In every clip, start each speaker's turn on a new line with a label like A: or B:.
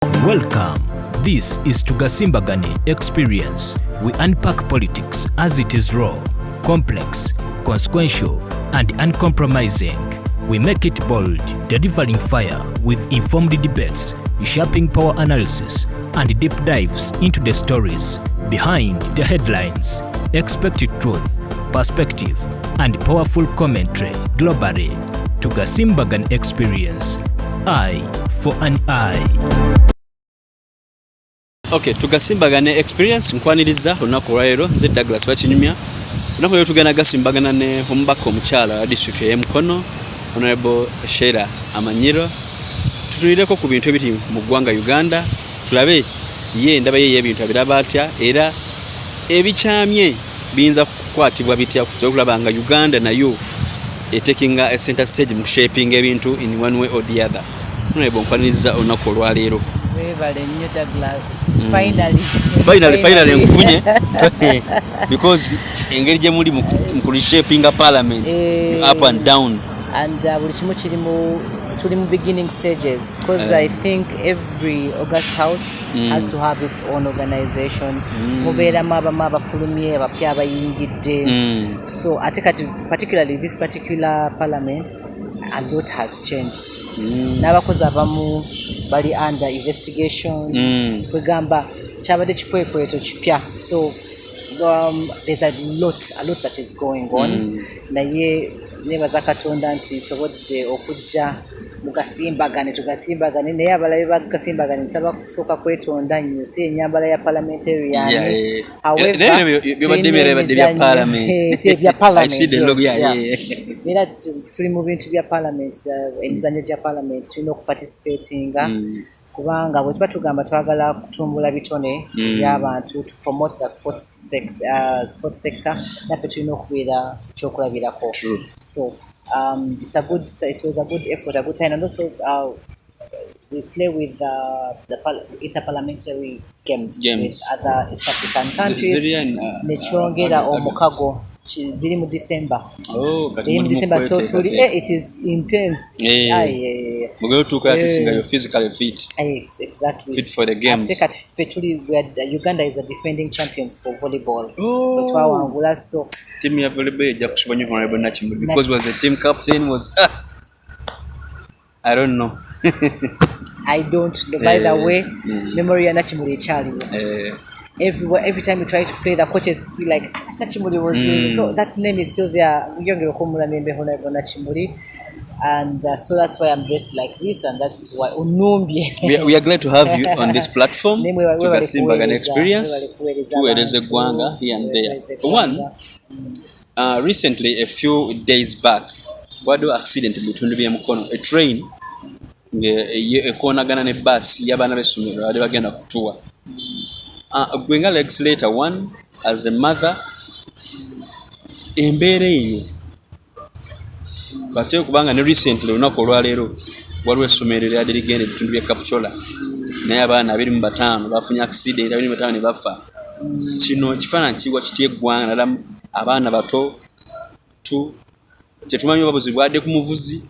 A: Welcome. This is Tugasimbagane Experience. We unpack politics as it is raw, complex, consequential, and uncompromising. We make it bold, delivering fire with informed debates, sharpening power analysis, and deep dives into the stories behind the headlines. Expect truth, perspective, and powerful commentary globally. Tugasimbagane Experience. Eye for an eye.
B: Okay, Tugasimbagane Experience nkwaniriza olunaku lwaleero nze Douglas Bakinyumya. Olunaku lwaleero tugenda gasimbagana ne omubaka omukyala wa district ya MUKONO, Hon Sheilah Amaniyo. Tutunireko ku bintu ebiri mu ggwanga Uganda, tulabe ye ndaba ye ebintu abiraba atya era ebikyamye biyinza kukwatibwa bitya kulaba nga Uganda nayo taking a center stage mu shaping ebintu in one way or the other. Honorable nkwaniriza olunaku lwaleero. Finally nkufunye because engeri gye muli mu shaping a parliament up and down
C: and buli kimu tuli mu beginning stages because I think every August house has to have its own organization. Mubeeramu abamu abafulumye abapya abayingidde, so ate kati particularly this particular parliament a lot has changed. N'abakozi abamu bali under investigation, kwegamba kyabadde kikwekweto kipya, so there's a lot that is going on. Naye nebaza Katonda nti sobodde okujja tugasimbagane naye abalabe bagasimbagane nsaba kusooka kwetonda nnyo si ennyambala ya parliamentarian. Era tuli mu bintu bya parliament, emizannyo gya parliament tulina okuparticipatinga kubanga bwe tuba tugamba twagala kutumbula bitone by'abantu to promote the sports sector naffe tulina okubeera kyokulabirako. So it was a good effort, a good time, and also we play with the interparliamentary games with other East African countries. Nechongera omukago biri mu December. December, so truly it is intense.
B: We're to you're physically fit.
C: Exactly.
B: Fit for the games.
C: Uganda is a defending champions for volleyball. So
B: team ya volleyball ya kushibanya honorable Nachimuli because was a team captain was I don't know.
C: I don't know. By the way, memory ya Nachimuli Charlie. Every time you try to play, the coaches be like Nachimuli was doing. So that name is still there. Honorable Nachimuli. And so that's why I'm dressed like this, and that's why
B: we are glad to have you on this platform to Tugasimbagane Experience. Tueleze gwanga here and there. One, recently, a few days back, wado accident between bya MUKONO, a train ekonagana ne bus yabana besomero ade bagenda kutua. Gwenga legs later, one as a mother embeere eyo bate kubanga ne recently olunaku olwaleero waliwo essomero eryadde ligenda ebitundu bya Kapchola naye abaana 25 bafunye accident, 25 ne bafa. Kino kifaananyi kiwa kitya eggwanga naddala abaana bato tetumanyi obabuzi bwadde ku muvuzi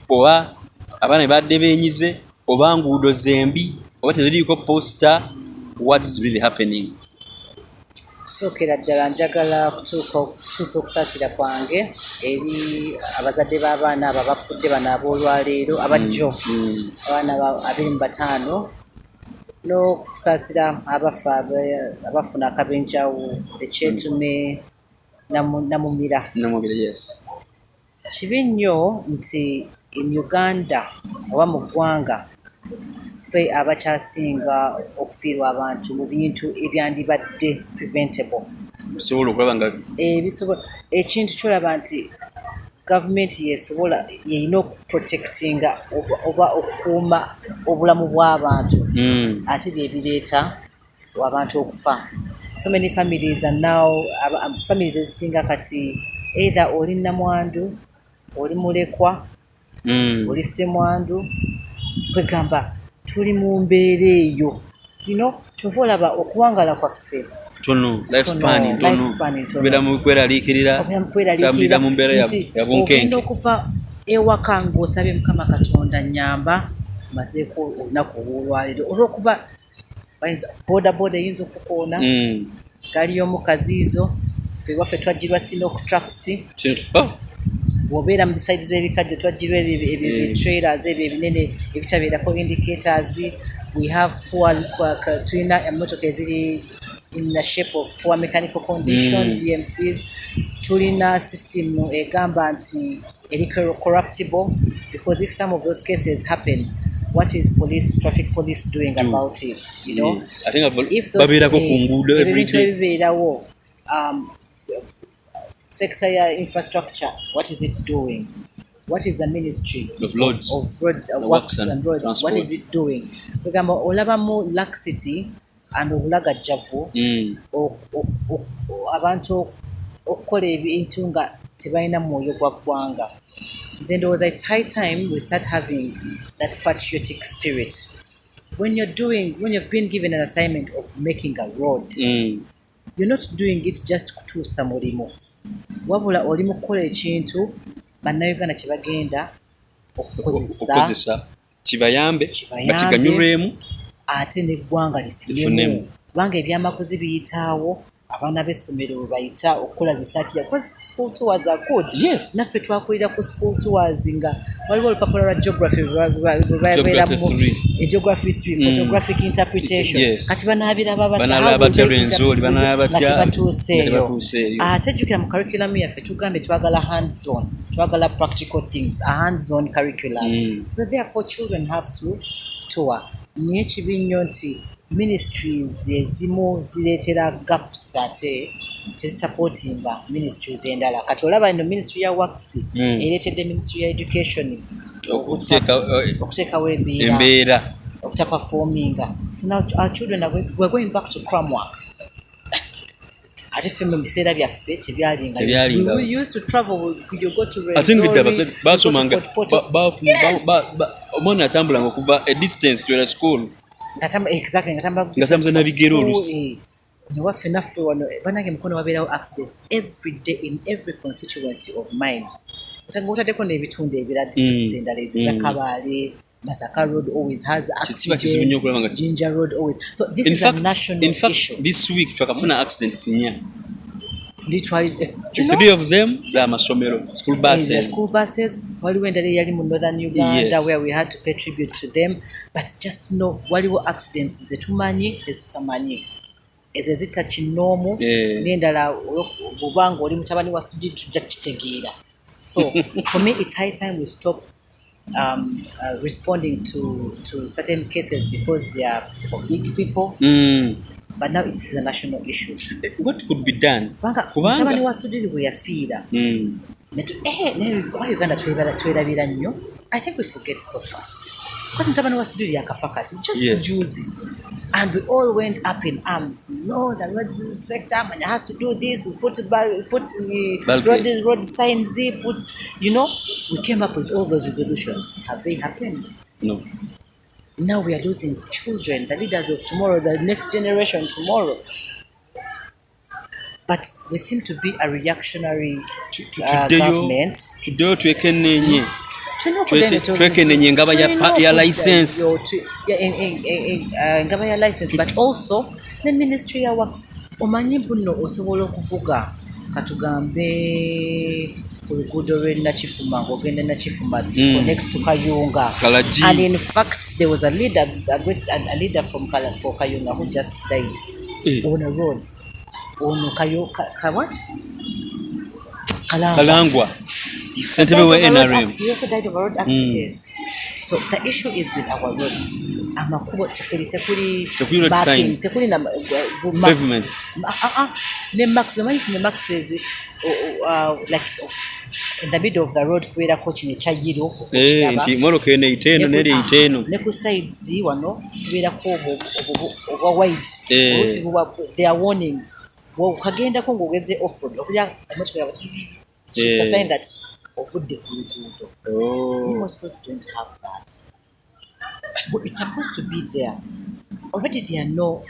B: oba abaana badde beenyize oba nguudo zembi oba teziriiko posta. What is really happening?
C: Sookera ddala njagala kutuusa okusaasira kwange eri abazadde b'abaana abo abafudde bano ab'olwaleero abajjo abaana 25 n'okusaasira abafa abafuna akabenjawo ekyetume namumira.
B: Yes.
C: Kibi nnyo nti Uganda oba mu ggwanga ffe abakyasinga okufiirwa abantu mu bintu ebyandibadde preventable.
B: Bisobola okulaba nga
C: ekintu kyolaba nti gavumenti yesobola yeyina okuprotectinga oba okukuuma obulamu bw'abantu ate byebireeta abantu okufa. So many families are now families ezisinga kati either oli namwandu, oli mulekwa, oli ssemwandu, kwegamba tuli mu mbeera eyo. Kyova olaba okuwangala kwaffe
B: tono lifespan tono bera mu kweraliikirira tambulira mu mbeera ya bunkenke
C: okuva ewaka ng'osabye Mukama Katonda nnyamba mazeeko olunaku olwaliro olwokuba boda eyinza okukoona gaali y'omukazi izo ffe waffe twagirwa Sinok trucks bw'obeera mu bisaidi z'ebikadde twagirwa trailers ebyo ebinene ebitabeerako indicators. We have tulina emmotoka eziri in the shape of poor mechanical condition, DMCs. Tulina system egamba nti eri corruptible, because if some of those cases happen, what is traffic police doing about it? You know,
B: I think
C: if those
B: every day.
C: Sector ya infrastructure, what is it doing? What is the ministry
B: of roads,
C: works and roads? Transport. What is it doing? Kugamba olabamu laxity and obulagajjavu abantu okukola ebintu nga tebalina mwoyo gwa ggwanga. Then it's high time we start having that patriotic spirit. When you've been given an assignment of making a road, you're not doing it just kutuusa mulimu. Wabula oli mu kukola ekintu bannayuganda kye bagenda okukozesa
B: kibayambe bakiganyulwemu
C: ate n'eggwanga lifunemu. Kubanga ebyamaguzi biyitaawo, abaana b'essomero bwe bayita okukola research ya school tours are good.
B: Yes.
C: Naffe twakulira ku school tours nga waliwo olupapula lwa geography geography 3 photographic interpretation. Kati banaabiraba batuuseeyo. Ate jjukira mu curriculum yaffe tugambe twagala hands on, twagala practical things, a hands on curriculum. So therefore children have to tour. Naye ekibi nti ministries ezimu zireetera gaps ate tezisupportinga ministries endala. Kati olaba ino ministry ya works ereetedde ministry ya education okuteekawo embeera okutaperforminga. So now our children we're going back to cram work. Ate ffe mu biseera byaffe tebyalinga. We used to travel, you go to Rwenzori,
B: basomanga omwana atambulanga okuva a distance to a school. Ngatamba nabigera olusi.
C: Newaffe naffe wano banange Mukono wabeerawo accidents every day in every constituency of mine. Otaddeko n'ebitundu ebira districts endala ezira Kabaale, Masaka Road always has accidents, Jinja Road always. So this is a national issue.
B: In fact, this week twakafuna accidents nnya.
C: Literally,
B: three of them za masomero, school buses.
C: The school buses, waliwo endala eyali mu northern Uganda, where we had to pay tribute to them. But just know, waliwo accidents zetumanyi ezitamanyi. Ezo zita kinoomu n'endala bw'obanga oli mutabani wa Sudi tujja kitegeera. So for me it's high time we stop responding to certain cases because they are for big people. But now it is a national issue.
B: What could be done?
C: Mutabani wa Sudi bwe yafiira. Uganda twerabira nnyo. I think we forget so fast. Because mutabani wa Sudi yakafa kati just juicy. And we all went up in arms. No, the road sector has to do this. We put road signs. We came up with all those resolutions. Have they happened?
B: No.
C: Now we are losing children, the leaders of tomorrow, the next generation tomorrow. But we seem to be a reactionary government.
B: Today, twekenenye ngaba ya license.
C: Ngaba ya license, but also the ministry ya works. Omanyi buno osobola okuvuga katugambe oluguudo lw'e Nakifuma ng'ogenda Nakifuma connect to Kayunga.
B: Kalaji.
C: And in fact there was a leader for Kayunga who just died on a road. On what?
B: Kalangwa. Sentebe we NRM.
C: He also died of a road accident. So the issue is with our roads. Amakubo tekuli
B: road signs.
C: Tekuli na
B: pavement.
C: Ne max is like in the middle of the road kubeera ko kino ekyayiro
B: nti moroka eno iteno neri iteno
C: ne ku sides wano kubeera ko obwa white there are warnings ukagenda ko ngogeze off road okulya emotoka yaba it's a sign that ovudde ku luguudo. Most roads don't have that, but it's supposed to be there. Already there are no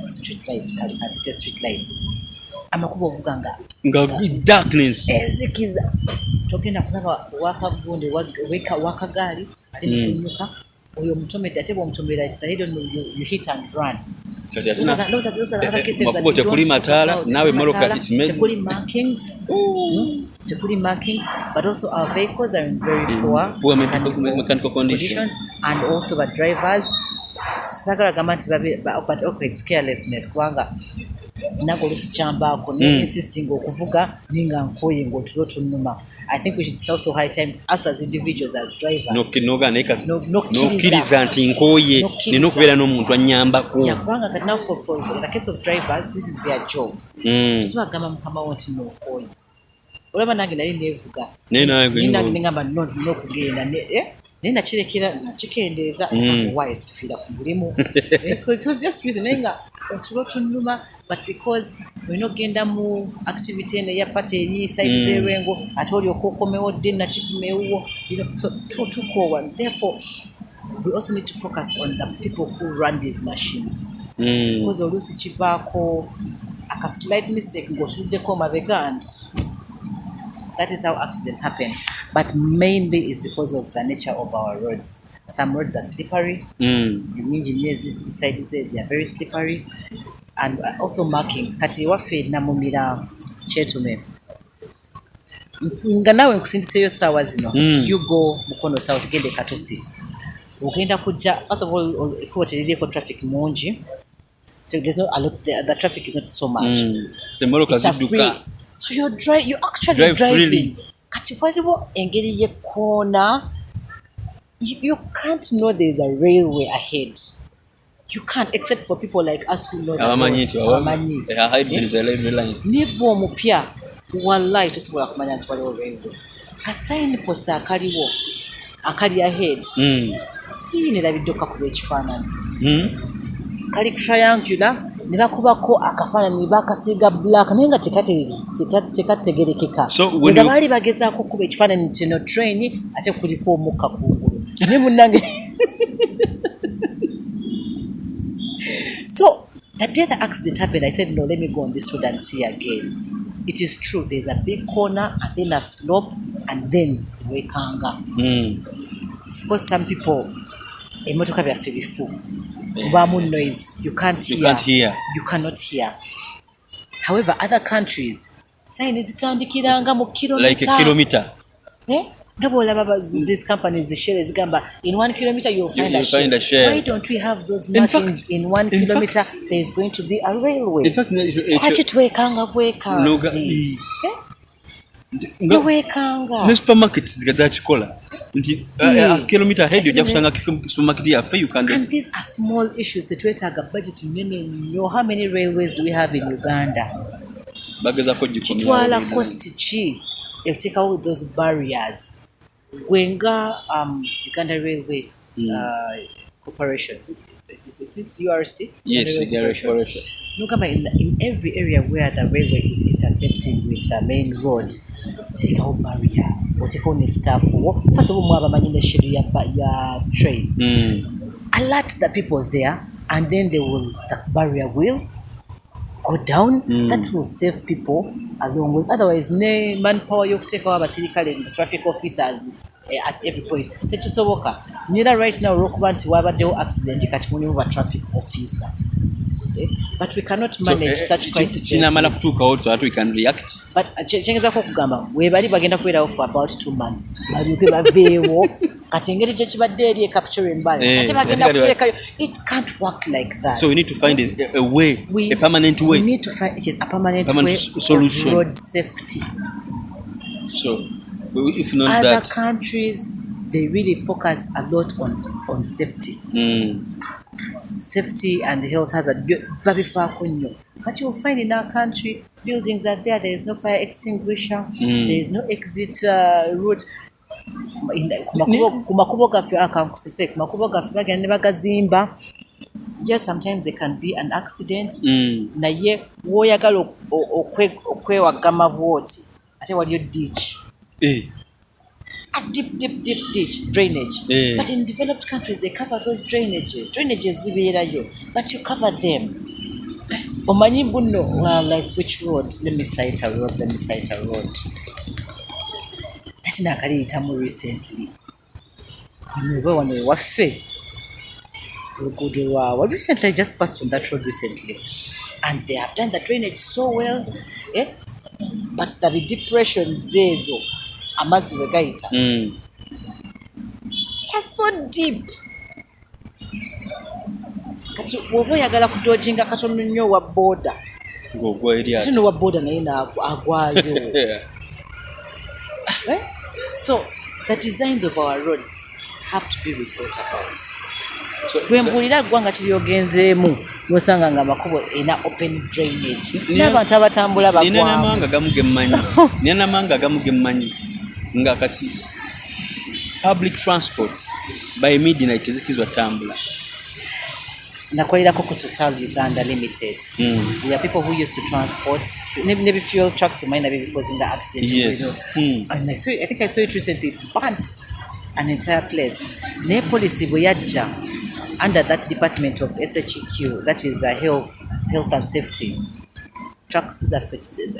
C: street lights, street lights. amakubo ovuga nga
B: darkness
C: enzikiza togenda kulaba wakagunde wakagaali ali mukunyuka oyo omutomedde ate bw'omutomera you hit and run.
B: Makubo tekuli mataala naawe moloka
C: tekuli markings tekuli markings, but also our vehicles are in very poor
B: mechanical conditions,
C: and also the drivers sagala gamba nti but okay, it's carelessness kubanga nange olusikyambaako insisting okuvuga ninga nkoye ng'otulo tunnuma. I think we should also high time us as individuals as drivers
B: nokkiriza nti nkooye nina okubeera n'omuntu annyambako
C: kubanga kati now for the case of drivers this is their job tuzibagamba mukama wo nti nookoye olaba nange nali neevuga nange nengamba n'okugenda naye nakirekera nakikendeeza why sifiira ku mulimu because just reason nenga otulo tunnuma, but because olina okgenda mu activity eno eyapata eri side z'erwengo ate olyoka okomewo dde nakifumewo so tukoowa. Therefore we also need to focus on the people who run these machines because oluusi kivaako aka slight mistake ng'otuddeko mabega and that is how accidents happen, but mainly is because of the nature of our roads. Some roads are slippery. The engineers decide they are very slippery, and also markings. Kati waffe namumira kyetume nga nawe nkusindiseyo saawa zino you go Mukono South gende Katosi ogenda kujja first of all ekuwaterereko traffic mungi. There's not a lot, the traffic is not so much. So you actually drive driving. Kati waliwo engeri y'ekkoona you can't know there's a railway ahead. You can't, except for people like us who know Amanyi. Nibwo omupya wallahi tosobola kumanya nti waliwo railway. Ka sign post akaliwo akali ahead nerabidde okakuba ekifaananyi kali triangular ne bakubako akafaananyi bakasiiga black naye nga tekategerekeka. Eza baali bagezaako okuba ekifaananyi kino train ate kuliko omukka kungulu ne munnange. So the day the accident happened, I said, no, let me go on this road and see again. It is true, there's a big corner and then a slope and then wekanga. Of course, some people emotoka byaffe bifu kubamu noise you can't hear. You cannot hear. However, other countries sign zitandikiranga mu kilometer,
B: like a kilometer.
C: These companies, the share is gamba in 1 kilometer you'll find a share. Why don't we have those markings in 1 kilometer? There is going to be a railway.
B: In fact, supermarkets zikazachikola nti kilometer ahead ojja kusanga supermarket yaffe you can.
C: And these are small issues that we talk about budget nene. How many railways do we have in Uganda?
B: Bagezako jikomya
C: kitwala cost chi take out those barriers. Gwenga Uganda Railway Corporation. Is it URC?
B: Yes, Uganda Corporation.
C: Look about in every area where the railway is intersecting with the main road, take out barrier or take on staff. First of all, mwaba manyine schedule ya train. Alert the people there, and then the barrier will go down. That will save people along with. Otherwise, manpower you take our traffic officers at every point. Techisoboka. Nila right now rokuba nti wabaddewo accident kati mulimu traffic officer. But we cannot manage such crises.
B: Chinamala kutuukawo so that we can react.
C: But kyengezako okugamba webali bagenda kubeerawo for about 2 months. Balyoke baveewo kati engeri gyekibadde eri capture imbalance. Ate bagenda kuteekayo. It can't work like that.
B: So we need to find a way, a permanent way.
C: We need to find a permanent way
B: solution.
C: Of road safety.
B: So if not
C: other
B: that,
C: countries they really focus a lot on safety. Safety and health hazard. But you will find in our country, buildings are there is no fire extinguisher, there is no exit route. Yes, sometimes there can be an accident. Naye woyagala okwewagama bwoti ate waliyo ditch. A deep ditch drainage. But in developed countries they cover those drainages zibeerayo, but you cover them. Omanyi buno, like which road? Let me cite a road. That's not Kalitamu recently. One way, waffe. Recently, I just passed on that road recently. And they have done the drainage so well. But the depression zezo. Amazi wegaita. It's so deep. Kati wowe yagala kudojinga katono nnyo wa border.
B: Go area.
C: Kati no wa border naye agwayo. So the designs of our roads have to be rethought about. So bwempulira gwanga kiryogenzeemu nosanga nga makubo ena open drainage. N'abantu abatambula bagwa.
B: Nina namanga gamu gemmanyi. Nga kati public transport by midnight zikizwa tambula.
C: Nakolirako ku Total Uganda Limited. We are people who used to transport maybe fuel trucks might not be causing the accident.
B: Yes.
C: And I think I saw it recently. Burnt an entire place. Ne policy bweyajja under that department of SHEQ, that is health and safety. Trucks is affected.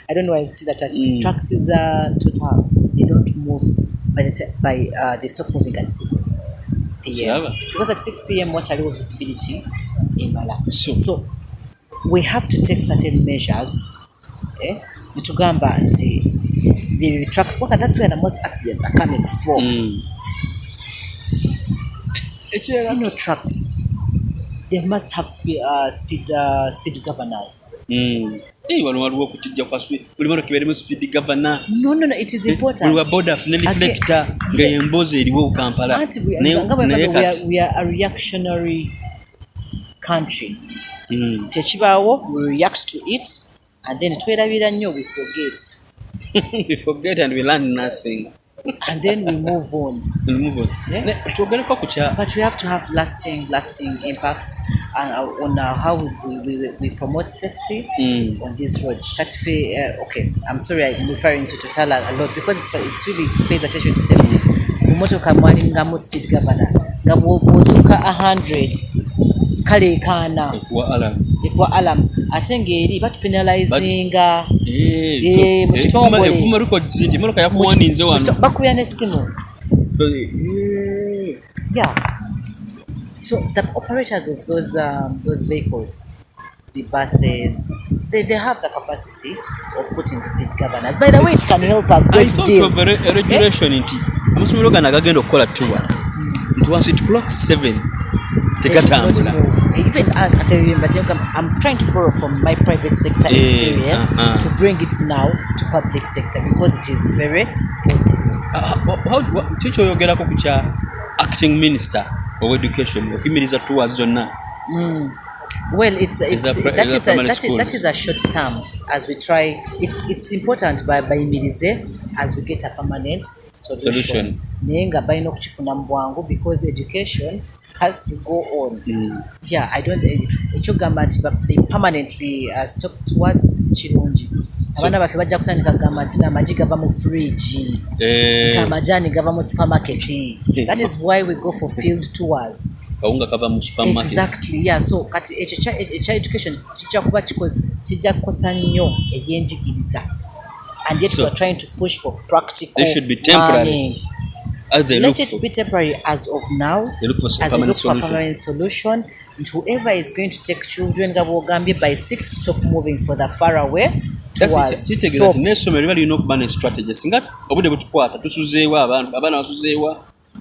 C: I don't know why I see that. Trucks is Total. They don't move they stop moving at 6 p.m. Because at 6 p.m. much low visibility in Mala. So we have to take certain measures. Nitugamba the trucks. Okay, that's where the most accidents are coming from. Trucks. They must have speed governors.
B: No,
C: it is important. We are a reactionary country. We react to it and then we forget.
B: We forget and we learn nothing.
C: And then we move on. Yeah? But we have to have lasting impact on how we promote safety on these roads. Okay, I'm sorry, I'm referring to Total a lot because it's really pays attention to safety. Umotoka mwalingamu speed governor. Ngabusuka 100 kale kana. Ekwa alarm. Atenge eri batu penalizinga.
B: Kuma record zindi motoka yakuwaninze wano.
C: Bakuya nesimu. Yeah. So the operators of those vehicles, the buses, they have the capacity of putting speed governors. By the way, it can help a great deal.
B: A regulation inti. Amasomero gana gagenda okukola tour. Once it clocks 7,
C: even I'm trying to borrow from my private sector experience to bring it now to public sector because it is very possible.
B: Chicho yogerako kucha acting minister of education okimiriza tours zonna.
C: Well, that is a short term as we try. It's important by imirize as we get a permanent solution. Nenga bayino kuchifuna mbwangu because education has to go on. Yeah, I don't. They permanently stop towards Sichirunji. Abana bafe bajja kutandika gamba nti amagi gava mu fridge. Amajani gava mu supermarket. That is why we go for field tours.
B: Kaunga kava mu supermarket.
C: Exactly, yeah. So kati echa education kijja kukosa nnyo ebyenjigiriza. And yet we are trying to push for practical.
B: They should be temporary.
C: Let it be temporary as of now.
B: They look for a
C: permanent solution. And whoever is going to take children by 6, stop moving further far away.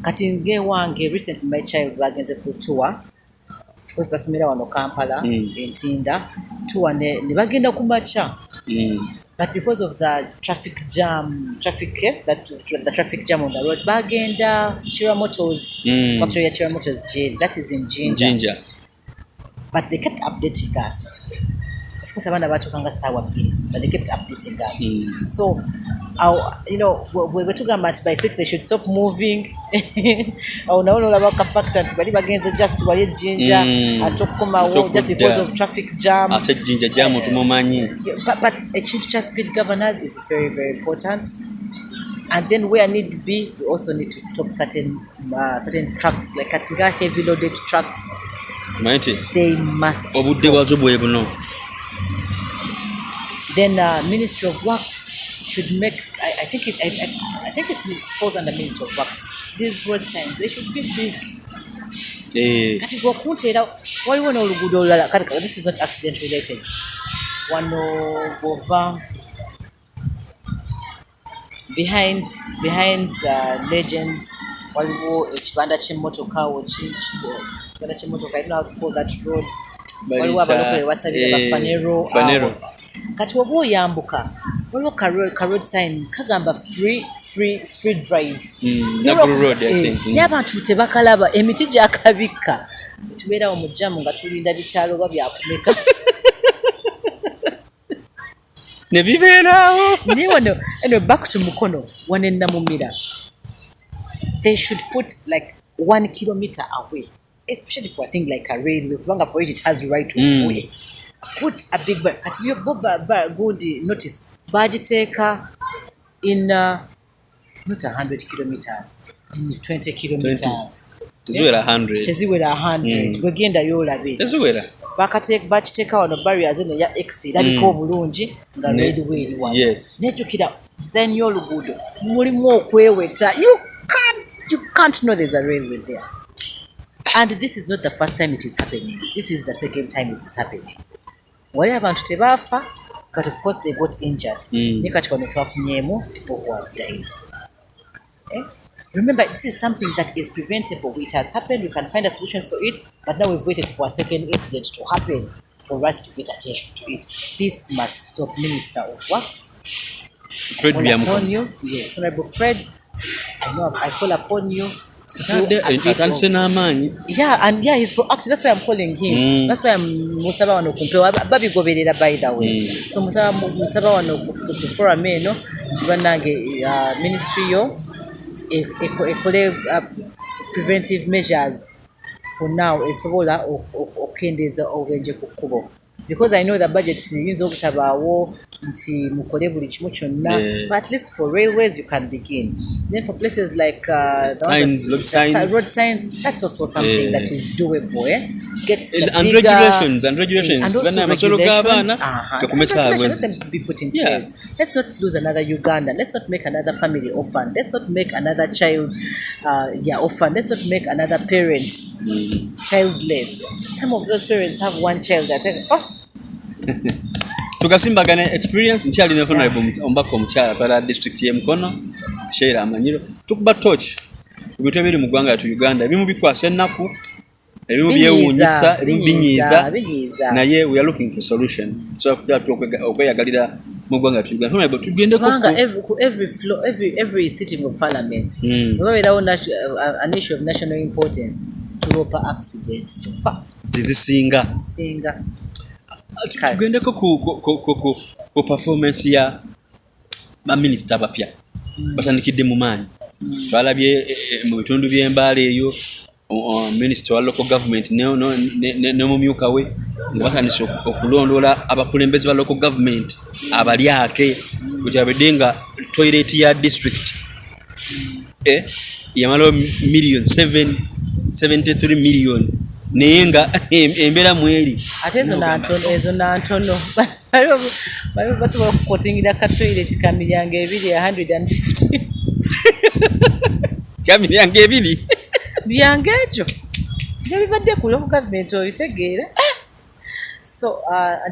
C: Kati ngewange recently my child bagenze ku tour because basomera wano Kampala entinda tour ne bagenda kumacha. But because of the traffic jam the traffic jam on the road bagenda Chira Motors factory ya Chira Motors jail, that is in Jinja. But they kept updating us. Of course abana batokanga sawa pili, but they kept updating us. So we were talking about by 6 they should stop moving. Unaona labaka factor bali bagenze just wali Jinja atokoma just because of traffic jam.
B: After Jinja jam tumumanyi.
C: But a change to speed governors is very, very important. And then where need be, we also need to stop certain trucks like Katinga heavy loaded trucks. They must stop. Then Ministry of Works should make. I think it falls under Ministry of Works. These road signs, they should be big. Kati bw'okuntera waliwo n'oluguudo olulala kati this is not accident related. Wano bw'ova behind Legends waliwo ekibanda ky'emmotoka ekibanda ky'emmotoka I don't know how to call that road. Waliwo abalokole wasabira ba Fanero. Kati bw'oba oyambuka waliwo ka road sign kagamba free drive.
B: Nakuru Road, I think.
C: N'abantu tebakalaba emiti gyakabikka tubeerawo mu jamu nga tulinda bitaalo oba byakumeka.
B: Ne bibeerawo.
C: Anyway, back to Mukono, one in Namumira. They should put like 1 kilometer away, especially for a thing like a railway. Longer for it has right of way. Put a big bar. At your good notice. Bajiteka in not 100 kilometers, in 20 kilometers.
B: Tezuwera 100.
C: Tezuwera 100. Gwegenda yolabe.
B: Tezuwera.
C: Bakiteka wano barriers eno ya exit abiko bulungi nga railway eri wano.
B: Yes.
C: Nejjukira design y'oluguudo mulimu okweweta. You can't know there's a railway there. And this is not the first time it is happening. This is the second time it is happening. Wali abantu tebaafa, but of course they got injured. Ne kati wano twafunyeemu people who have died. Remember, this is something that is preventable. It has happened, we can find a solution for it, but now we've waited for a second incident to happen for us to get attention to it. This must stop. Minister of Works,
B: Fred
C: Amaniyo, yes, Honorable Fred, I call upon you. Yeah, and yeah, he's proactive. That's why I'm calling him. That's why I'm Musaba wano kumpewa babi goberera by the way. So Musaba wano kufora meno tibanange ministry yo ekole preventive measures for now esobola okendeza obwenje ku kubo. Because I know the budget is okutabaawo nti mukole buli kimu kyonna, but at least for railways you can begin. Then for places like road signs, that's also something that is doable. Get
B: and regulations.
C: And regulations. Let them be put in place. Let's not lose another Uganda. Let's not make another family orphan. Let's not make another child orphan. Let's not make another parent childless. Some of those parents have one child that
B: tukasimbagane experience nkyali ne honorable ombako omukyala para district ye Mukono Sheilah Amaniyo tukuba torch ebintu ebiri mu ggwanga tu Uganda ebimu bikwasa ennaku ebimu byewuunyisa ebimu binyiiza naye we are looking for solution so okweyagalira mu ggwanga tu Uganda honorable tugende
C: ko every sitting of parliament babeerawo an issue of national importance tulopa accidents to fact
B: zizisinga tugendeko ku performance ya ba minister bapya batandikidde mu maanyi twalabye mu bitundu by'embaala eyo minister wa local government ne mumyuka we nga batandise okulondoola abakulembeze ba local government abalyake kukyabedde nga toilet ya district yamalawo $73 million naye nga embeera mweri
C: ate ezo nantono basobola okukotingira ka toilet ka miryango 150
B: ka miryango 2
C: miryango egyo nga bibadde ku local government obitegeera. So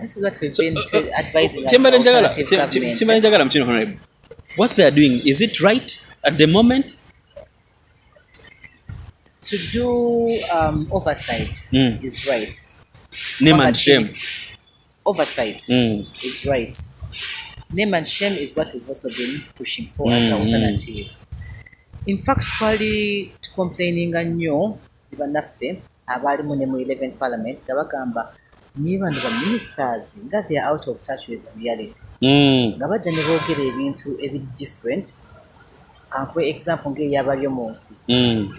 C: this is what we've been advising
B: Njagala mukino honorable, what they are doing, is it right at the moment?
C: To do oversight is right.
B: Name and shame.
C: Oversight is right. Name and shame is what we've also been pushing for as an alternative. In fact, twali complaining nnyo bannaffe abali mu 11th parliament gabagamba niba ndo ministers nga they are out of touch with reality. Nga bajja ne boogera ebintu ebiri different. For example, ngeyabali omunsi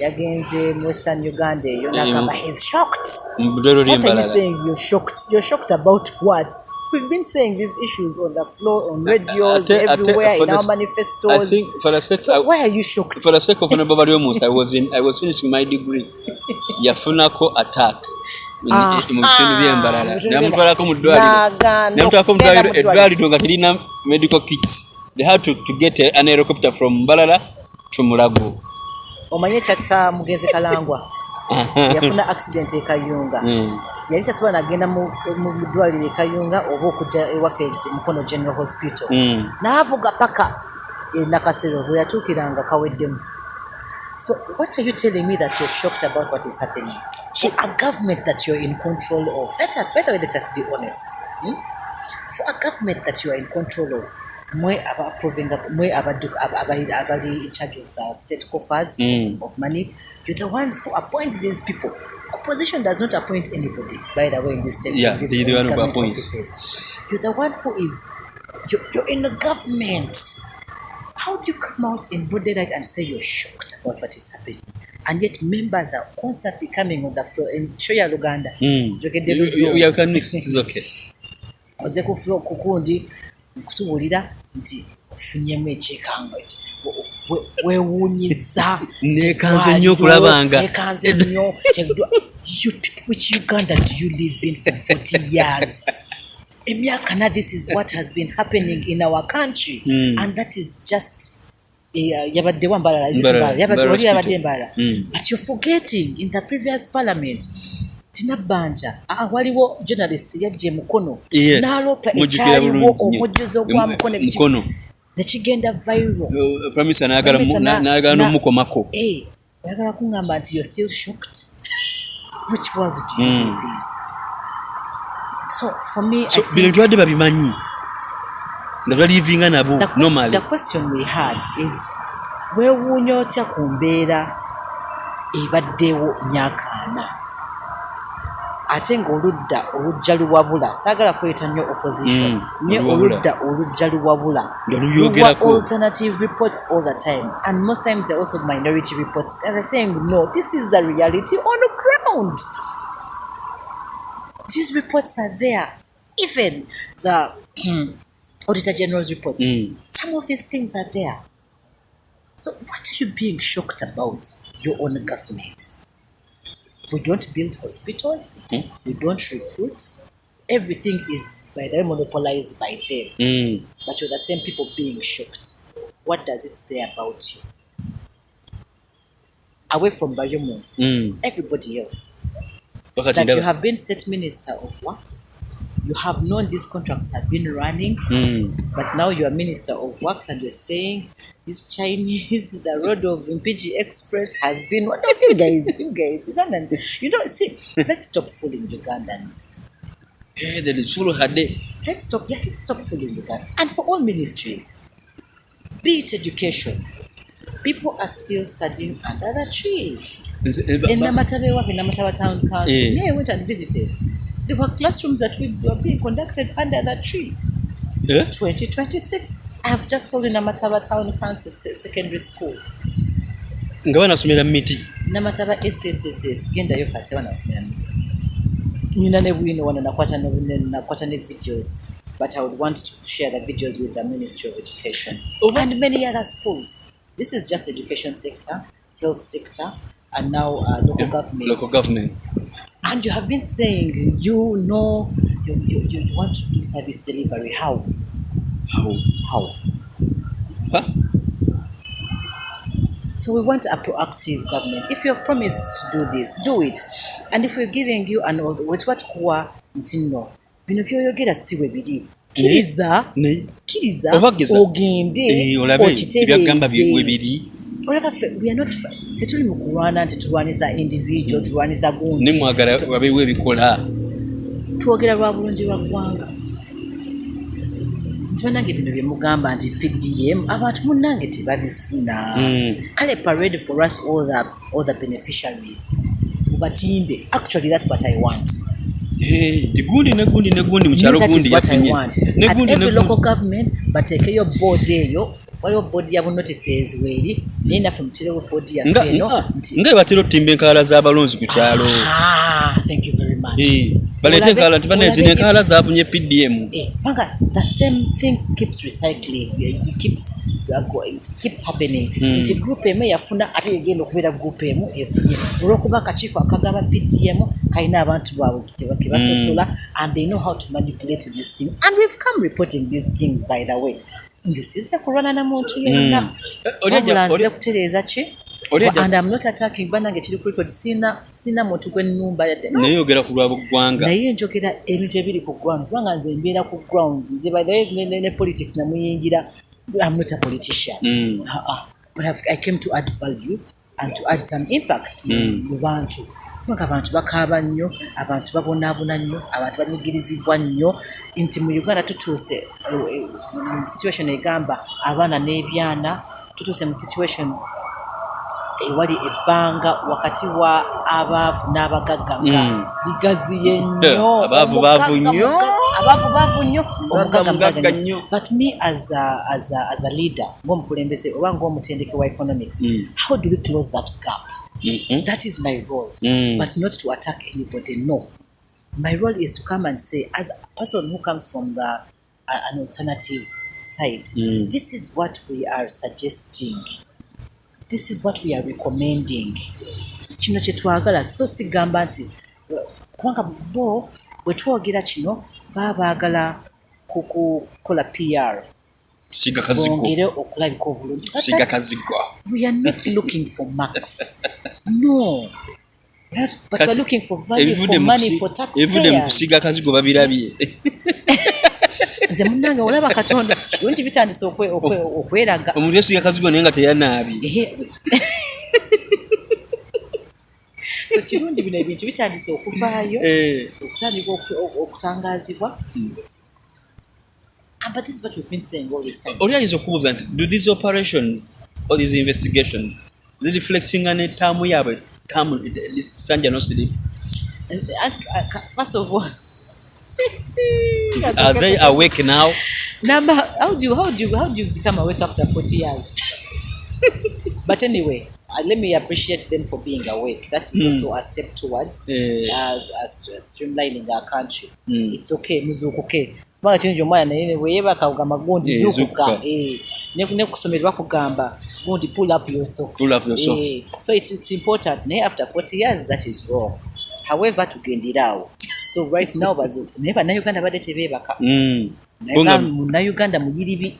C: yagenze mu Western Uganda eyo nagamba he's shocked. What are you saying? You're shocked? You're shocked about what? We've been saying these issues on the floor, on radios, everywhere, in our manifestos.
B: I think for the sake
C: so why are you shocked?
B: For the sake of Honorable Omus, I was finishing my degree. Yafunako attack. mu bitundu by'embalala namutwalako mu ddwaliro eddwaliro nga terina medical kits. They had to get an helicopter from Mbalala to Mulago.
C: Omanye kyatta mugenzi Kalangwa yafuna accident e Kayunga. Yali kyasobola nagenda mu ddwaliro e Kayunga oba okujja ewaffe Mukono General Hospital. N'avuga paka Nakasero bwe yatuukiranga kaweddemu. So what are you telling me that you're shocked about what is happening? So a government that you're in control of. Let us be honest. For a government that you are in control of, mwe abali in charge of the state coffers of money, you're the ones who appoint these people. Opposition does not appoint anybody, by the way, in this state.
B: Yeah,
C: they're the one who appoints. You're the one who is, you're in the government. How do you come out in broad daylight and say you're shocked about what is happening? And yet members are constantly coming on the floor and show ya Luganda.
B: You can mix, it's okay.
C: Oze ku floor kukundi kutubulira nti ofunyemu ekyekanga weewuunyiza
B: nekanze nnyo okulabanga
C: nekanze nnyo you people which Uganda do you live in for 40 years? Emyaka na this is what has been happening in our country and that is just yabadde wambala yabadde mbala but you're forgetting in the previous parliament tinabanja waliwo journalist yajje Mukono n'alopa ekyaliwo omujjuzo gwa Mukono nekigenda viral
B: promise n'agala n'omukomako
C: oyagala kuŋŋamba nti you're still shocked. Which world do you live in? So for me,
B: bino byadde babimanyi nga balivinga nabo normally.
C: The question we had is weewuunya otya ku mbeera ebaddewo myaka 4 ate ng'oludda olujja luwabula saagala kweta nnyo opposition ne oludda olujja luwabula alternative reports all the time and most times they're also minority reports and they're saying no, this is the reality on the ground. These reports are there. Even the Auditor General's reports, some of these things are there. So what are you being shocked about? Your own government. We don't build hospitals. We don't recruit. Everything is by the way monopolized by them. But you're the same people being shocked. What does it say about you? Away from Bayomons, everybody else. That you have been state minister of works, you have known these contracts have been running, but now you are minister of works and you're saying this Chinese, the road of Mpiji Express has been, what are you guys, Ugandans, you don't see, let's stop fooling Ugandans. Let's stop fooling Ugandans. And for all ministries, be it education, people are still studying under the trees. In Namataba Town Council, I went and visited. There were classrooms that were being conducted under that tree. 2026. I have just told you Namataba Town Council Secondary School. Namataba SSS. Genda yo kati wanasomera miti. Nina ne bwino wana nakwata ne videos. But I would want to share the videos with the Ministry of Education and many other schools. This is just education sector, health sector, and now local government.
B: Local government.
C: And you have been saying, you want to do service delivery. How?
B: Huh?
C: So we want a proactive government. If you have promised to do this, do it. And if we're giving you an old, with what kuwa ntino, bino byoyogera siwe biri. Kiriza ogende okitegeeze. We are not tetuli mu kulwana nti tulwaniza individual tulwaniza gundi
B: nimwagala wabeewo ebikola
C: twogera lwa bulungi bwa ggwanga nti banange bino bye mugamba nti PDM abantu munnange tebabifuna kale parade for us all the beneficiaries mubatimbe. Actually that's what I want.
B: Negundi mukyalo gundi yafunye
C: at every local government bateekeyo board eyo waliwo board ya notices weri naye naffe mukirewo board ya feno
B: nga batera otimba enkaala z'abalonzi ku kyalo
C: thank you very much.
B: Balete kala tubane zine kala zafunye PDM.
C: Manga the same thing keeps recycling. It keeps happening. Nti group emu yafuna ate egenda okubeera group emu efunye. Olwokuba akakiiko akagaba PDM kalina abantu baabwe kebasosola and they know how to manipulate these things. And we've come reporting these things, by the way. This is a corona na muntu yena. Olia kutereeza ki? And I'm not attacking banange kiri kuliko sina muntu gwe nnumba yadde.
B: Naye ogera ku lwa ggwanga.
C: Naye njogera ebintu ebiri ku ground. Kubanga nze mbeera ku ground. Nze by the way ne politics namuyingira. I'm not a politician. But I came to add value and to add some impact mu bantu. Kubanga abantu bakaaba nnyo, abantu babonaabona nnyo, abantu banyigirizibwa nnyo. Nti mu Uganda tutuuse situation egamba abaana n'ebyana, tutuuse mu situation ewali ebbanga wakati wa abaavu n'abagagga ligaziye nnyo.
B: Abaavu baavu
C: nnyo, omugagga nnyo. But me as a leader, ng'omukulembeze oba ng'omutendeke wa economics, how do we close that gap? That is my role, but not to attack anybody. No, my role is to come and say, as a person who comes from an alternative side, this is what we are suggesting. This is what we are recommending. Kino kye twagala so sigamba nti kubanga bo bwe twogera kino baba baagala kukola PR.
B: Siga kazigo.
C: Bongere okulabika obulungi.
B: Siga kazigo.
C: We are not looking for marks. No. But we are looking for value, for money, for taxpayers.
B: Every dem kusiga kazigo babirabye.
C: Nze munnange olaba Katonda kirungi bitandise okweraga.
B: Omuntu yasiga kazigo naye nga teyanaabi.
C: So kirungi bino ebintu bitandise okuvaayo, okutandika okutangaazibwa. But this is what we've been saying all this time.
B: Do these operations or these investigations reflecting on a tamu yabe tamu this Sanja no sleep?
C: First of all,
B: are they awake now?
C: Number, how do you become awake after 40 years? But anyway, let me appreciate them for being awake. That is also a step towards streamlining our country. It's okay, muzuku okay. Mwana chinjo omwana naye weyebaka ugamba gundi zukuka ne kusomerwa kugamba gundi pull up your socks. So it's important. Naye after 40 years that is wrong. However tugendirawo. So right now bazukusa naye bana Uganda bade tebebaka. Na Uganda mugiribi.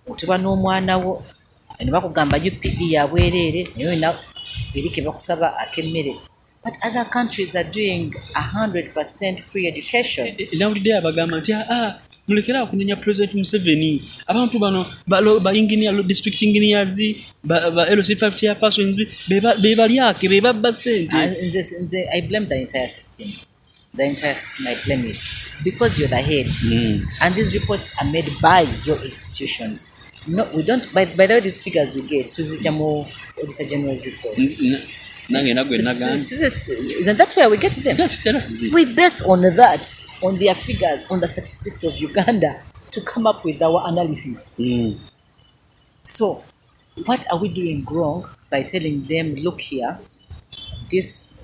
C: Otuba n'omwana wo ne bakugamba UPE yabwerere naye na birike bakusaba akemmere. But other countries are doing 100% free education.
B: Nawulidde abagamba nti mulekera okunenya President Museveni. Abantu bano ba engineer district engineers ba LC5 tier persons be balyake be babba sente.
C: I blame the entire system. I blame it because you're the head. And these reports are made by your institutions. No, we don't. By the way, these figures we get to the Auditor General's reports. Isn't that where we get them? We base on that, on their figures, on the statistics of Uganda to come up with our analysis. So, what are we doing wrong by telling them, look here, this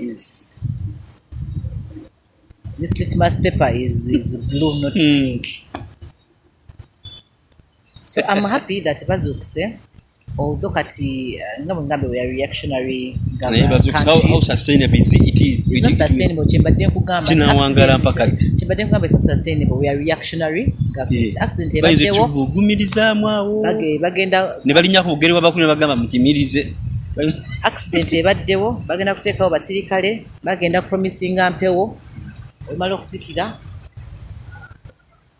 C: litmus paper is blue, not pink. So I'm happy that Bazukse, although kati ngambe we are reactionary government,
B: how sustainable it is.
C: It's not sustainable. Chembadde nkugamba it's not sustainable. We are reactionary government. Accident ebaddewo
B: vugumirizamu awo
C: bagenda
B: ne balinnya ku bugerwa bakune bagamba mukimirize.
C: Accident ebaddewo bagenda kuteekawo basirikale bagenda promisinga mpewo omala okuzikira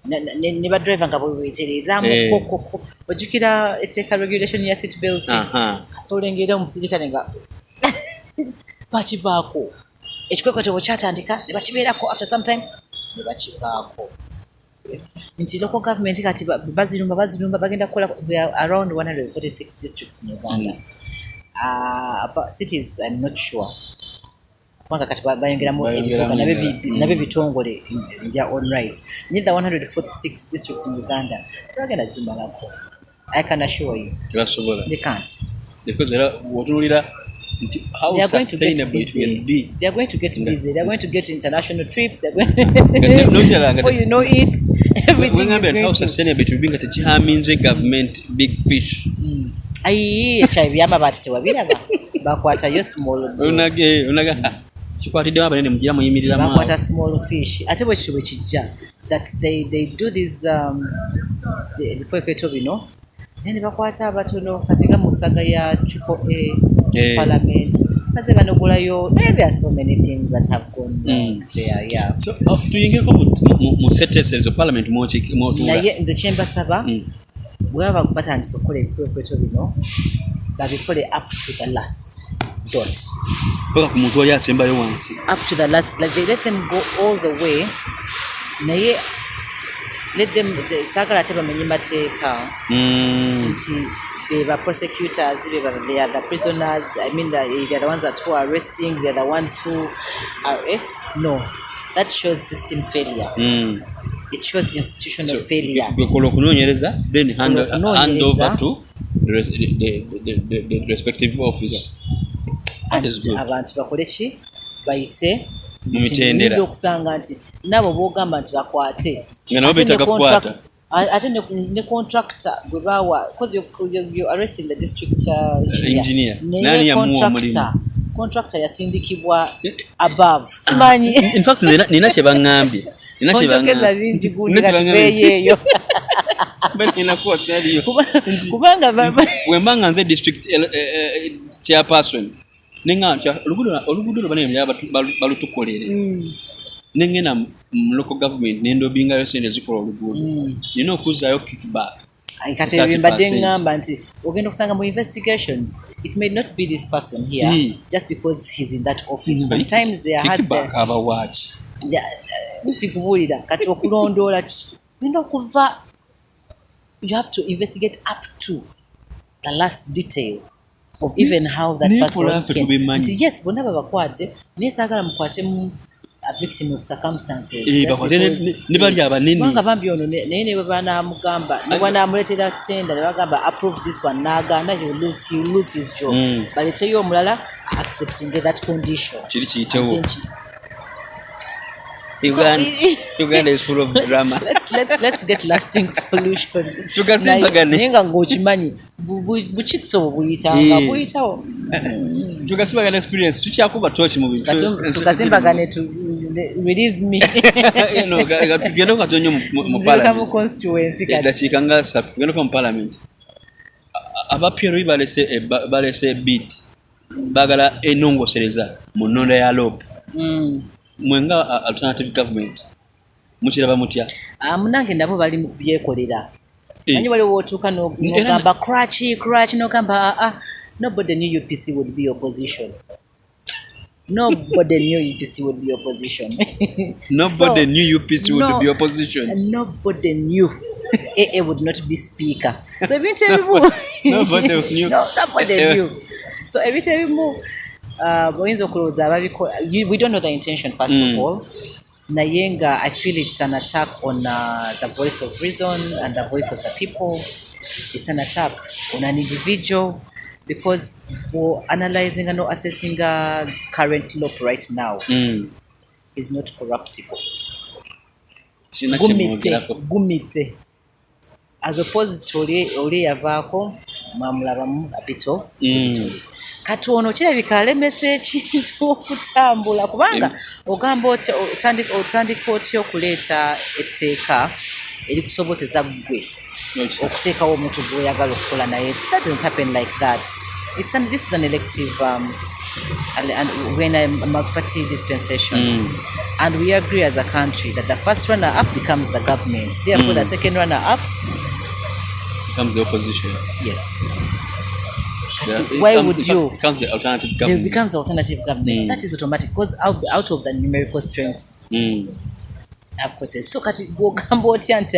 C: ne ba driver nga bweweeterezaamu koko ojjukira etteeka regulation ya seat belt kasolengera omusirikale nga bakivaako ekikwekweto kyatandika ne bakibeerako after some time ne bakivaako nti local government kati bazirumba bagenda kukola around 146 districts in Uganda. About cities I'm not sure kubanga kati bayongeramu ebibuga nabe bitongole in their own right. Neither 146 districts in Uganda tebagenda zimalako. I can assure you
B: tebasobola.
C: they can't
B: because otunulira How
C: they are going to get
B: sustainable it
C: busy.
B: will be.
C: They are going to get busy. They are going to get international trips. They're going
B: Before
C: you know it, everything is going
B: how
C: to.
B: sustainable it will be ngati chihaminze government big fish.
C: Ayi ekyabiyamba bati tewabiraba bakwatayo small
B: unaga chikwatidde abanene mugira muyimirira mu
C: bakwata small fish ate bwe kityo bwe kijja that they do this ebikweketo bino nene bakwata abatono kati nga mu saga ya parliament baze banogolayo there are so many things that have gone there yeah
B: so tuyingeko mu sentences of parliament motura
C: naye nze kyembasaba bwaba batandise okukola ebikweketo bino babikole up to the last dot
B: paka ku muntu oli asembayo wansi
C: up to the last, like they let them go all the way naye let them sagala ate bamenye mateeka nti beba prosecutors they are the prisoners I mean they are the ones that who are arresting they are the ones who are no that shows system failure it shows institutional failure
B: gwekola okunoonyereza then hand over to the respective office
C: abantu bakole ki bayite
B: mu mitendera
C: okusanga nti nabo boogamba nti bakwate
B: nga nabo beetaaga kukwata
C: ate ne contractor gwe bawa because you're arresting the district
B: engineer nani yamuwa mulimu
C: contractor yasindikibwa above simanyi
B: in fact nina kye baŋŋambye
C: ongeza bingi gundi katuveeyo
B: inakuwa tsaliyo
C: kubanga
B: wembanga nze district chairperson nenga olugudo bane balutukolere nengena mu local government nendo binga yo sente zikola olugudo nino okuzayo kickback
C: kati mbadde ngamba nti ogenda kusanga mu investigations it may not be this person here just because he's in that office sometimes they are hard
B: abawachi
C: nti kubulira kati okulondoola nino kuva you have to investigate up to the last detail of even how that person can yes bonna babakwate naye saagala mukwate mu a victim of circumstances
B: ne bali abanene
C: banga bambi ono naye ne banamugamba ne banamuletera tenda ne bagamba approve this one nagana he will lose his job baleteyo omulala accepting that condition
B: kiri kiyitewo Uganda is full of drama.
C: Let's get lasting solutions.
B: Tugasimbagane.
C: Nenga ngochimanyi buchitso buyitawo.
B: Tugasimbagane experience tukyakuba torch mu bintu.
C: Tugasimbagane to release me.
B: No, tugenda katonyo mu
C: parliament. Mu constituency kati.
B: Dachika nga sap tugenda mu parliament. Abapiero balese beat. Bagala enongosereza mu nonda ya lope. Mwenga alternative government mukiraba mutya
C: munange nabo bali mu byekolera anyi wali wotuka no gamba crutch no gamba nobody knew UPC would be opposition nobody knew UPC would be opposition
B: nobody knew UPC would be opposition
C: nobody knew AA would not be speaker so every time nobody knew so every time we don't know the intention first of all nayenga I feel it's an attack on the voice of reason and the voice of the people. It's an attack on an individual because we're analyzing and assessing current law right now is not corruptible. Gumite as opposed to ole yavako mamulabamu a bit of kati ono kirabika alemesa ekintu okutambula kubanga ogamba otandika otya okuleeta etteeka erikusobozesa ggwe okuteekawo omuntu gw'oyagala okukola naye that doesn't happen like that. This is an elective and when a multi-party dispensation and we agree as a country that the first runner-up becomes the government, therefore the second runner-up
B: becomes the opposition.
C: Yes.
B: Why would you? Becomes the alternative government.
C: It becomes the alternative government. That is automatic because out of the numerical strength. Process. So kati gogamba otya nti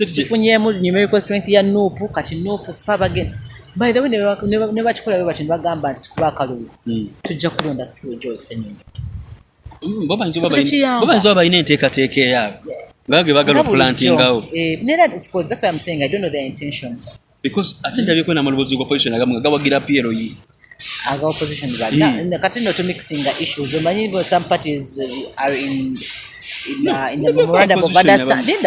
C: tufunyemu numerical strength ya NUP kati NUP fa again. By the way ne bakikola we bati bagamba nti tukuba akalulu. Tujja kulonda Joel Senyonyi.
B: Boba nzo abayina enteekateeka yaabwe. Ngage bagala planting out.
C: Of course that's why I'm saying I don't know their intention.
B: Because atenda byeko na malubozi kwa position agamu gawagira PRO yi
C: aga opposition kati no to mixing issues omanyi some parties are in the memorandum of understanding.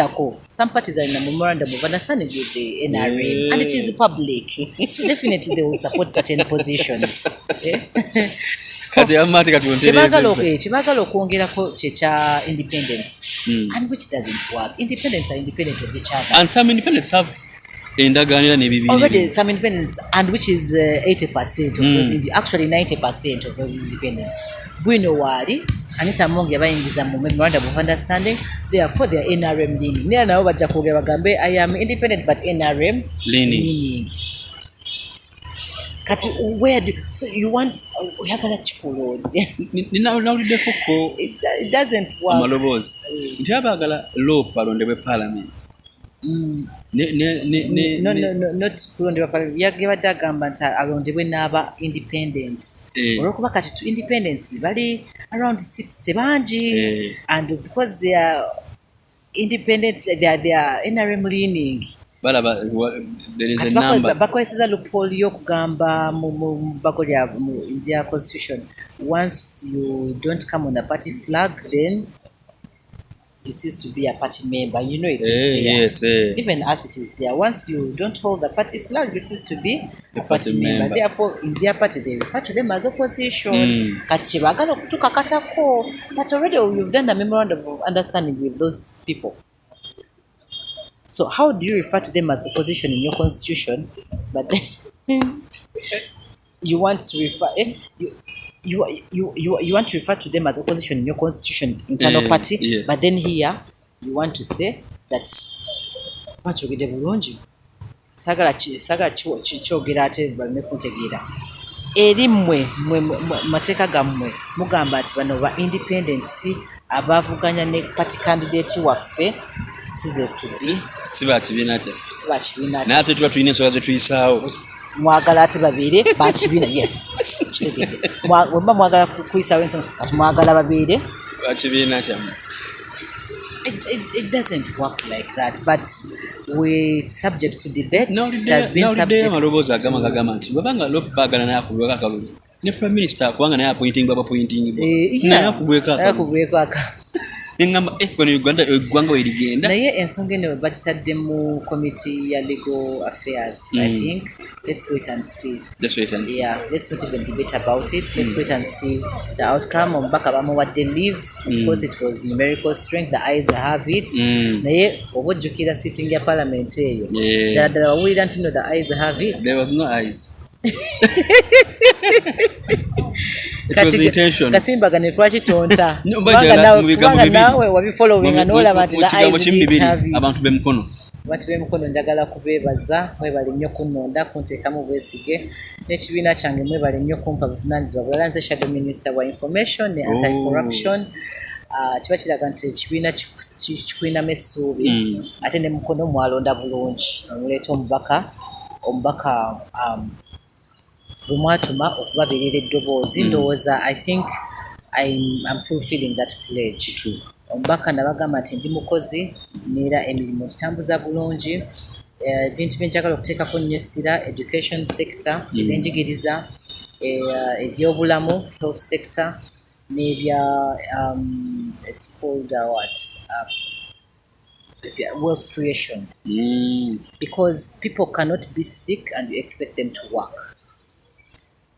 C: Some parties are in the memorandum of understanding with the NRM, and it is public, so definitely they will support certain positions. Chibagalo okwongerako kyecha independence, and which doesn't work. Independents are independent of each other,
B: and some independents have
C: already some independents, and which is 80% of those, actually 90% of those independents. Bwino wali Anita Mongi yabayingiza mu memorandum of understanding, therefore they are NRM leaning. Nera nabo bajja kwogera bagambe I am independent but NRM leaning. Kati where do, so you want oyagala chipolozi it doesn't work.
B: Amalobozi nti abagala law palondebwe parliament.
C: No, not kulondebwa parliament. Yagabadde agamba nti alondebwe n'aba independent. Olwokuba kati to independents bali around 60 bangi, and because they are independent, they are NRM leaning.
B: There is a number.
C: Bakozesa loophole y'okugamba mu bakolya in their constitution, once you don't come on a party flag, then you cease to be a party member. You know it is there.
B: Yes,
C: even as it is there. Once you don't hold the party flag, you cease to be a party member. Therefore, in their party, they refer to them as opposition. Kati chibagala kutuka katako. But already you've done a memorandum of understanding with those people. So how do you refer to them as opposition in your constitution? But then you want to refer you want to refer to them as opposition in your constitution, internal party,
B: yes.
C: But then here you want to say that bachogede bulungi sagala chichogera ate balime kuntegeera eri mwe mateka gammwe mugamba ati bano ba independents abavuganya ne party candidate waffe sizes to be
B: siba kibina nate tuba tulina ensoga ze tuyisaawo
C: mwagala ati babire ba kibina yes kitegede wemba mwagala kuyisaawo ensonga ati mwagala babire
B: ba kibina kyammwe.
C: It doesn't work like that, but we subject to debate. It has been subject to
B: nti babanga lopagala naye akubweka akalulu ne prime minister kubanga naye appointing naye
C: akubweka aka
B: engamba kono Uganda eggwanga werigenda
C: naye ensonga eno bagitadde mu committee ya legal affairs. I think let's wait and see. Yeah, let's not even debate about it. Let's wait and see the outcome. Omubaka bamuwadde leave. Of course it was numerical strength, the eyes have it. Naye obojjukira sitting ya parliament eyo ddala wawulira nti no the eyes have it.
B: There was no eyes.
C: Kasimbagane lwaki tonta kubanga naawe wabifollowinga n'olaba nti
B: abantu
C: b'emukono njagala kubeebaza mwebale nnyo kunnonda kunteekamu bwesige n'ekibiina kyange mwebale nnyo kumpa buvunaanyizibwa bulala nze shadow minister wa information ne anti-corruption. Kiba kiraga nti ekibiina kikulinamu essuubi ate ne mukono mwalonda bulungi omuleeta omubaka bwemwatuma okubabeerera eddoboozi ndowooza I think I'm fulfilling that pledge. Omubaka nabagamba nti ndi mukozi neera emirimu gitambuza bulungi. Ebintu byenjagala okuteekako nnyo essira education sector, ebyenjigiriza, ebyobulamu health sector, n'ebya it's called wealth creation, because people cannot be sick and you expect them to work.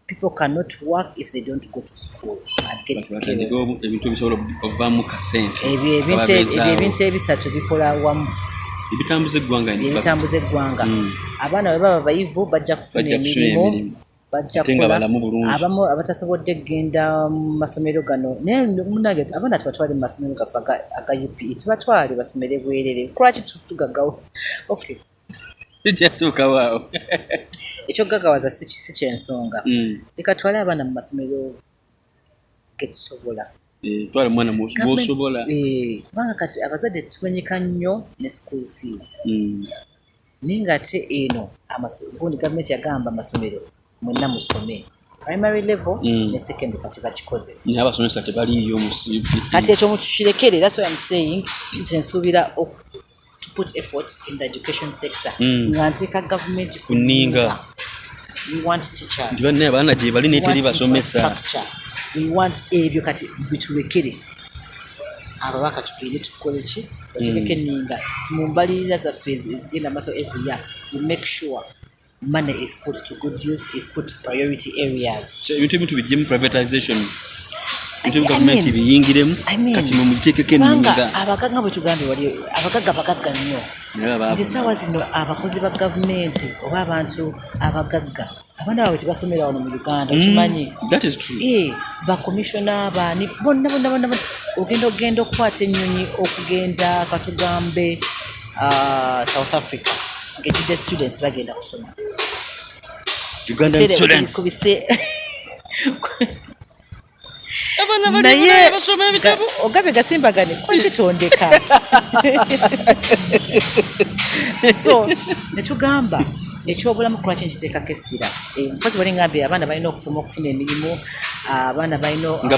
C: People cannot work if they don't go to school and get skills. Ebintu ebisatu bikola wamu ebitambuza eggwanga. Abaana bwe baba bayivu bajja kufuna emirimu, bajja kukola. Abamu abatasobodde kugenda mu masomero gano naye munange abaana tubatwale mu masomero gaffe aga UPE tubatwale basomere bwerere. Lwaki tugaggawo? Okay, ekyokugaggawaza si kyensonga. Leka twale abaana mu masomero getusobola.
B: Twale mwana musobola.
C: Kubanga kati abazadde tumenyeka nnyo ne school fees. Naye ng'ate eno gundi gavumenti yagamba amasomero mwenna musome primary level ne secondary kati bakikoze.
B: Abasomesa tebaliyo
C: kati ekyo mutukirekere. That's why I'm saying nsuubira to put effort in the education sector. Nga nteeka government kuninga we want teachers,
B: Ndibanne abaana gye bali neteri basomesa.
C: We want ebyo kati bitulekere. Ababaka tugende tukole ki? Bategeke ninga. Timumbalirira za phase ezigenda maso every year. We make sure money is put to good use, is put to priority areas.
B: So ebintu bijjemu privatization. Ebintu government biyingiremu kati mu mutekeke ninga.
C: Abaganga bwe tugambye wali abagagga nnyo. Nti saawa zino abakozi ba gavumenti oba abantu abagagga abaana baabwe tebasomera wano mu Uganda okimanyi.
B: That is true.
C: Bakomishona abaani bonna ogenda okukwata ennyonyi okugenda katugambe South Africa ng'ejjudde students bagenda kusoma.
B: Ugandan students.
C: Naye Ogabe gasimbagane kwekitondeka. So netugamba ekyobulamu kulwaki nkiteekako essira. Mpozi bali ngambye abaana balina okusoma okufuna emirimu, abaana balina
B: nga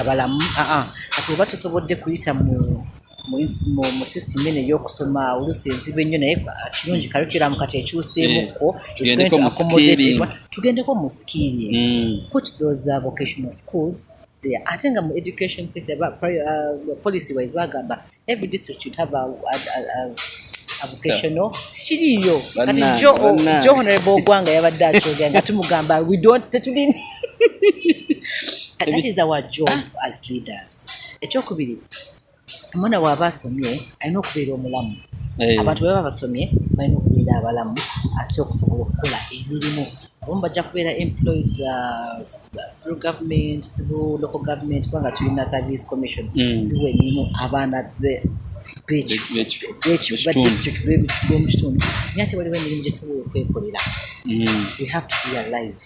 B: balamu.
C: Kati oba tosobodde kuyita mu system eno ey'okusoma oluusi enzibu ennyo naye kirungi curriculum kati ekyuseemukko tugendeko mu skilling. Put those vocational schools there. Ate nga mu education sector policy wise bagamba every district should have a vocational tikiriyo kati jo honorable Ogwanga yabadde akyogera nga tumugamba we don't tetulina. That is our job as leaders. Ekyokubiri omwana bw'aba asomye alina okubeera omulamu. Abantu bwe baba basomye balina okubeera abalamu ate okusobola okukola emirimu. Abamu bajja kubeera employed through government, through local government kubanga tulina service commission ziwa emirimu abaana district b'omukitundu naye ate waliwo emirimu gye tusobola okwekolera. We have to be alive.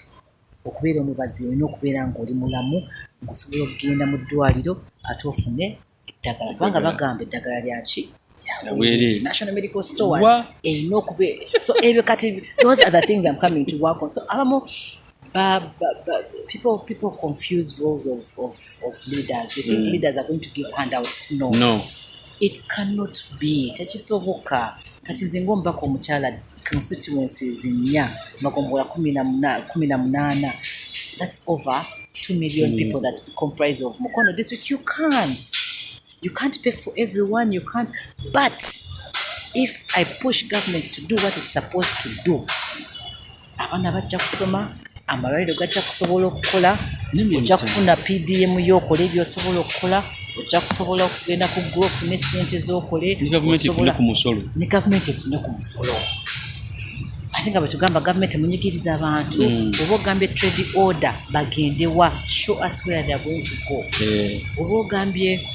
C: Okubeera omubazi olina okubeera ng'oli mulamu ng'osobola okugenda mu ddwaliro ate ofune eddagala kubanga bagamba eddagala lyaki National Medical Stores erina okubeera. So ebyo kati those are the things I'm coming to work on. So abamu people confuse roles of leaders. They think leaders are going to give handouts. No. It cannot be. Tekisoboka. Kati nze ng'omubaka omukyala constituencies 4 magombolola 18. That's over 2 million people that comprise of Mukono district. You can't pay for everyone. You can't. But if I push government to do what it's supposed to do, abaana bajja kusoma, amalwaliro gajja kusobola okukola, ojja kufuna PDM y'okola ebyosobola okukola, ojja kusobola okugenda ku growth ne ssente z'okole.
B: Ni government efune ku musolo.
C: Ate nga bwe tugamba gavumenti emunyigiriza abantu oba ogambye trade order bagende wa, show us where they are going to go. Oba ogambye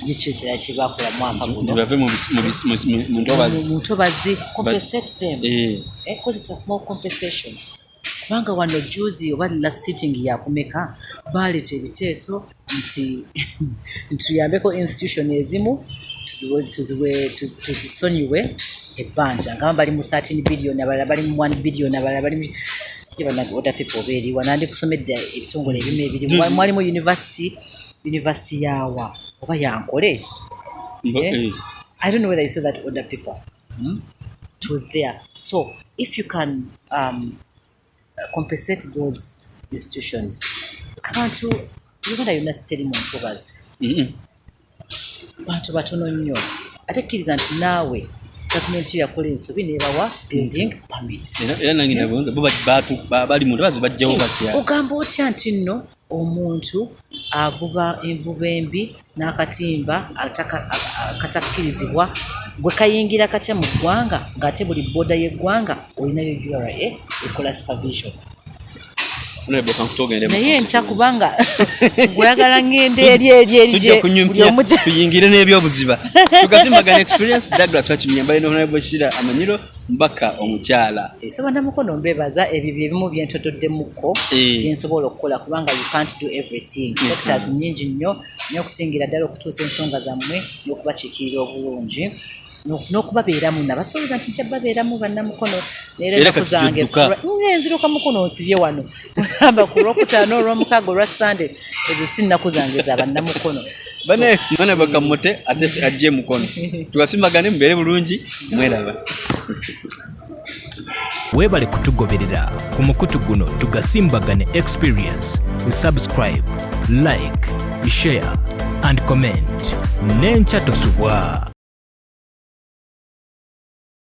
C: ekyo kirala kye bakola mwaka guno
B: bave mu
C: ntobazi compensate them because it's a small compensation. Kubanga wano juzi oba last sitting yakumeka baleeta ebiteeso nti tuyambeko institution ezimu tuzisonyiwe ebbanja nga bali mu 13 billion abalala bali mu 1 billion abalala bali mu other people beeri wanandi kusomedde ebitongole ebimu ebiri mwalimu university yawa oba yankole. I don't know whether you saw that older people. It was there. So if you can compensate those institutions, abantu Uganda yonna siteri mu ntobazi. Bantu batono nnyo. Ate kkiriza nti naawe gavumenti yakola ensobi nebawa building permits.
B: Era nange nabonza bo bali mu ntobazi bajjawo batya.
C: Ogamba otya nti nno omuntu avuba envuba embi n'akatimba akatakkirizibwa bwe kayingira katya mu ggwanga ng'ate buli booda y'eggwanga olinayo URA ekola supervision. Naye nta kubanga gwagala ngende eri
B: kuyingire n'ebyobuziba. Tugasimbagana experience Douglas Wakinyamba ne Hon Sheilah Amaniyo mbaka omukyala.
C: So Mukono mbebaza ebyo ebimu byentotodde mukko byensobola okukola kubanga you can't do everything. Sectors nyingi nnyo n'okusingira ddala okutuusa ensonga zammwe n'okubakiikirira obulungi n'okubabeeramu nabasobola nti nja babeeramu bannamukono neera nakuzange nziruka Mukono nsibye wano amba ku Lwokutaano olw'omukaaga olwa Sunday ezo si nnaku zange za bannamukono
B: bane mwana bakamote ate ajje Mukono tugasimbagane mubeere bulungi mweraba.
A: Weebale kutugoberera ku mukutu guno Tugasimbagane Experience. Subscribe, like, share and comment. Nenkya tosubwa.